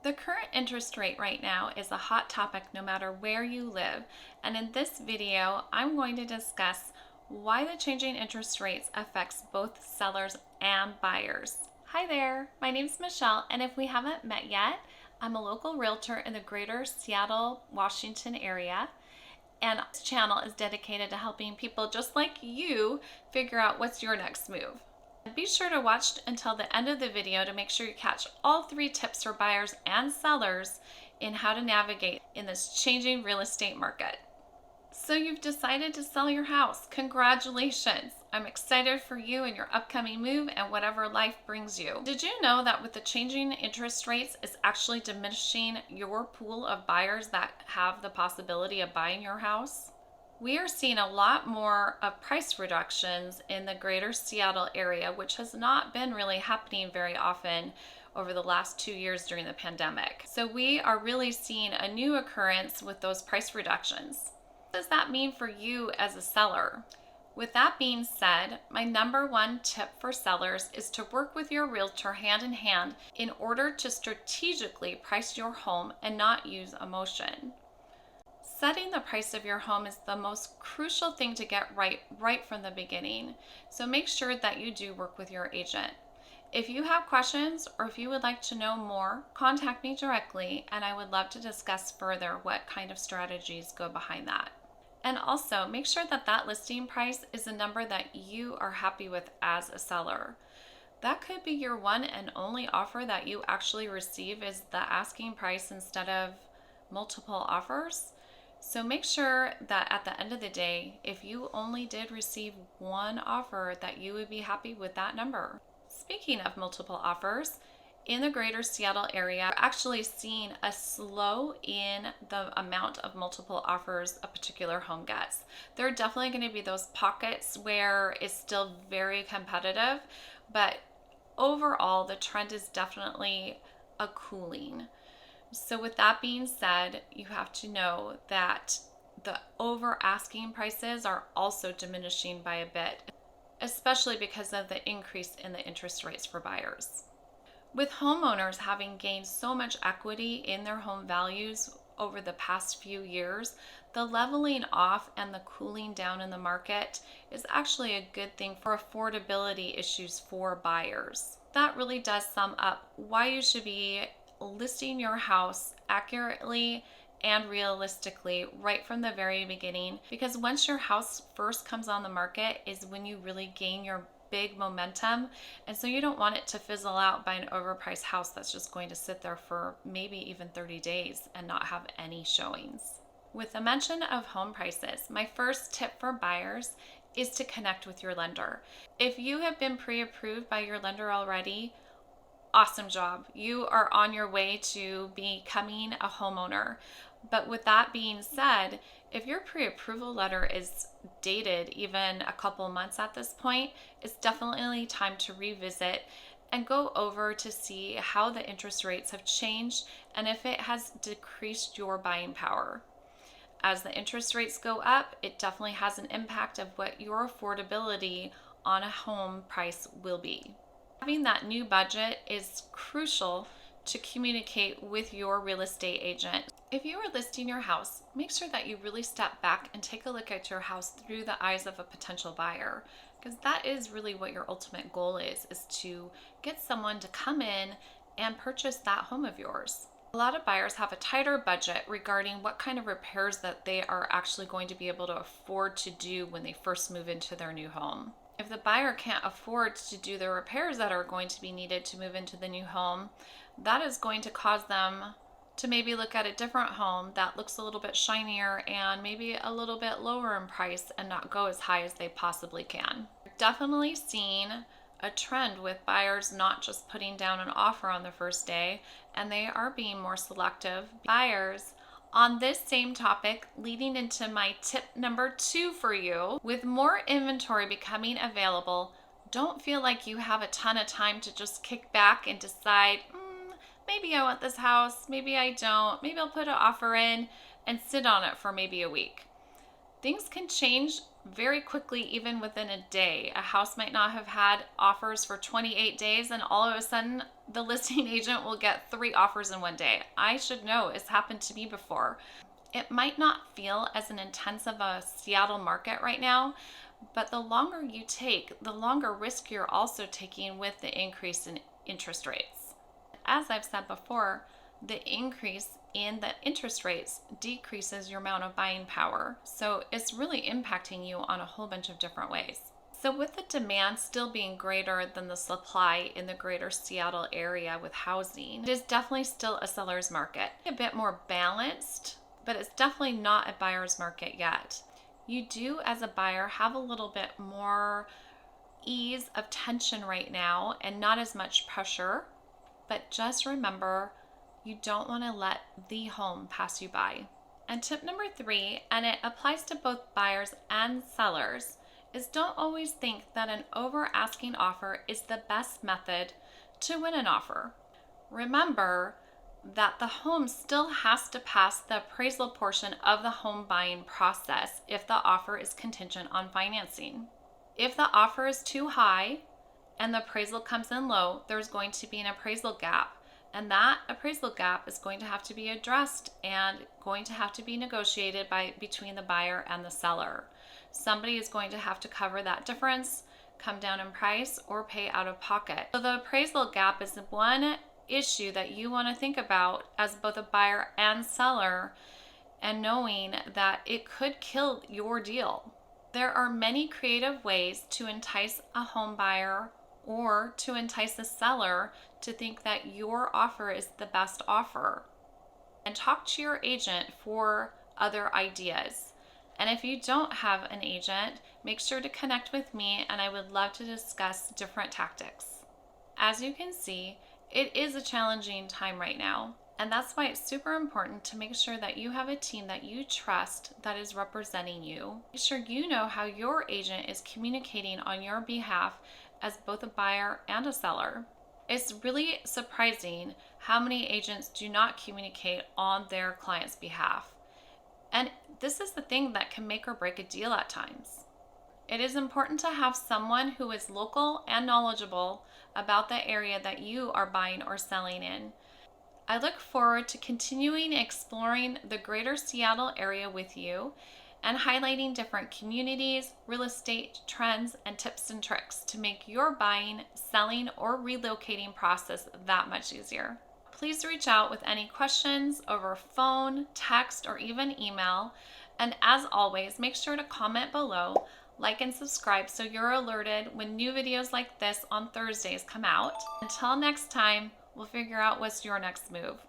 The current interest rate right now is a hot topic no matter where you live, and in this video, I'm going to discuss why the changing interest rates affects both sellers and buyers. Hi there, my name is Michelle, and if we haven't met yet, I'm a local realtor in the greater Seattle, Washington area, and this channel is dedicated to helping people just like you figure out what's your next move. Be sure to watch until the end of the video to make sure you catch all 3 tips for buyers and sellers in how to navigate in this changing real estate market. So you've decided to sell your house. Congratulations! I'm excited for you and your upcoming move and whatever life brings you. Did you know that with the changing interest rates, it's actually diminishing your pool of buyers that have the possibility of buying your house? We are seeing a lot more of price reductions in the greater Seattle area, which has not been really happening very often over the last 2 years during the pandemic. So we are really seeing a new occurrence with those price reductions. What does that mean for you as a seller? With that being said, my number 1 tip for sellers is to work with your realtor hand in hand in order to strategically price your home and not use emotion. Setting the price of your home is the most crucial thing to get right from the beginning. So make sure that you do work with your agent. If you have questions or if you would like to know more, contact me directly and I would love to discuss further what kind of strategies go behind that. And also make sure that that listing price is a number that you are happy with as a seller. That could be your one and only offer that you actually receive is the asking price instead of multiple offers. So make sure that at the end of the day, if you only did receive one offer, that you would be happy with that number. Speaking of multiple offers, in the greater Seattle area, we're actually seeing a slow in the amount of multiple offers a particular home gets. There are definitely going to be those pockets where it's still very competitive, but overall, the trend is definitely a cooling. So with that being said, you have to know that the over asking prices are also diminishing by a bit, especially because of the increase in the interest rates for buyers. With homeowners having gained so much equity in their home values over the past few years, the leveling off and the cooling down in the market is actually a good thing for affordability issues for buyers. That really does sum up why you should be listing your house accurately and realistically right from the very beginning, because once your house first comes on the market is when you really gain your big momentum, and so you don't want it to fizzle out by an overpriced house that's just going to sit there for maybe even 30 days and not have any showings. With the mention of home prices, my first tip for buyers is to connect with your lender. If you have been pre-approved by your lender already, awesome job. You are on your way to becoming a homeowner. But with that being said, if your pre-approval letter is dated even a couple months at this point, it's definitely time to revisit and go over to see how the interest rates have changed and if it has decreased your buying power. As the interest rates go up, it definitely has an impact of what your affordability on a home price will be. Having that new budget is crucial to communicate with your real estate agent. If you are listing your house, make sure that you really step back and take a look at your house through the eyes of a potential buyer, because that is really what your ultimate goal is to get someone to come in and purchase that home of yours. A lot of buyers have a tighter budget regarding what kind of repairs that they are actually going to be able to afford to do when they first move into their new home. If the buyer can't afford to do the repairs that are going to be needed to move into the new home, that is going to cause them to maybe look at a different home that looks a little bit shinier and maybe a little bit lower in price and not go as high as they possibly can. Definitely seeing a trend with buyers not just putting down an offer on the first day, and they are being more selective. Buyers, on this same topic, leading into my tip number 2 for you, with more inventory becoming available, don't feel like you have a ton of time to just kick back and decide, maybe I want this house, maybe I don't, maybe I'll put an offer in and sit on it for maybe a week. Things can change very quickly, even within a day. A house might not have had offers for 28 days, and all of a sudden, the listing agent will get 3 offers in one day. I should know, it's happened to me before. It might not feel as an intense of a Seattle market right now, but the longer you take, the longer risk you're also taking with the increase in interest rates. As I've said before, the increase in the interest rates decreases your amount of buying power. So it's really impacting you on a whole bunch of different ways. So with the demand still being greater than the supply in the greater Seattle area with housing, it is definitely still a seller's market. A bit more balanced, but it's definitely not a buyer's market yet. You do, as a buyer, have a little bit more ease of tension right now and not as much pressure. But just remember, you don't want to let the home pass you by. And tip number 3, and it applies to both buyers and sellers, is don't always think that an over asking offer is the best method to win an offer. Remember that the home still has to pass the appraisal portion of the home buying process if the offer is contingent on financing. If the offer is too high and the appraisal comes in low, there's going to be an appraisal gap. And that appraisal gap is going to have to be addressed and going to have to be negotiated between the buyer and the seller. Somebody is going to have to cover that difference, come down in price, or pay out of pocket. So the appraisal gap is one issue that you want to think about as both a buyer and seller, and knowing that it could kill your deal. There are many creative ways to entice a home buyer or to entice a seller to think that your offer is the best offer. And talk to your agent for other ideas. And if you don't have an agent, make sure to connect with me, and I would love to discuss different tactics. As you can see, it is a challenging time right now. And that's why it's super important to make sure that you have a team that you trust that is representing you. Make sure you know how your agent is communicating on your behalf as both a buyer and a seller. It's really surprising how many agents do not communicate on their client's behalf. And this is the thing that can make or break a deal at times. It is important to have someone who is local and knowledgeable about the area that you are buying or selling in. I look forward to continuing exploring the greater Seattle area with you and highlighting different communities, real estate trends, and tips and tricks to make your buying, selling, or relocating process that much easier. Please reach out with any questions over phone, text, or even email. And as always, make sure to comment below, like and subscribe so you're alerted when new videos like this on Thursdays come out. Until next time, we'll figure out what's your next move.